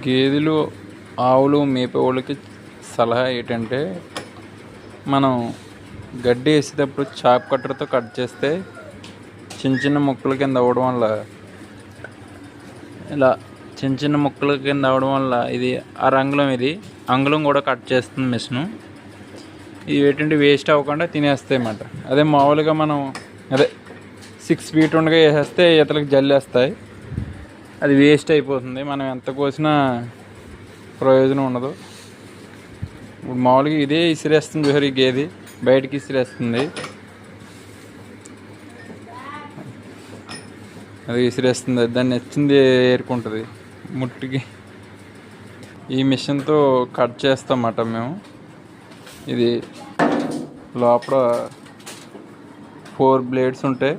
గేదెలు ఆవులు మేపేవాళ్ళకి సలహా ఏంటంటే, మనం గడ్డి వేసేటప్పుడు చాప్ కట్టర్తో కట్ చేస్తే చిన్న చిన్న ముక్కల కింద అవ్వడం వల్ల ఇలా చిన్న చిన్న ముక్కల కింద అవ్వడం వల్ల ఇది అంగుళం కూడా కట్ చేస్తుంది మిషను. ఇవి ఏంటంటే వేస్ట్ అవ్వకుండా తినేస్తాయి అన్నమాట. అదే మామూలుగా మనం 6 ఫీట్ ఉండగా వేసేస్తే ఈతలకు జల్లేస్తాయి, అది వేస్ట్ అయిపోతుంది. మనం ఎంత కోసినా ప్రయోజనం ఉండదు. ఇప్పుడు మామూలుగా ఇదే ఇసిరేస్తుంది చూసారు, ఈ గేది బయటికి ఇసిరేస్తుంది, అది విసిరేస్తుంది, దాన్ని నచ్చింది ఏరుకుంటుంది ముట్టికి. ఈ మిషన్తో కట్ చేస్తామన్నమాట మేము. ఇది లోపల 4 బ్లేడ్స్ ఉంటాయి.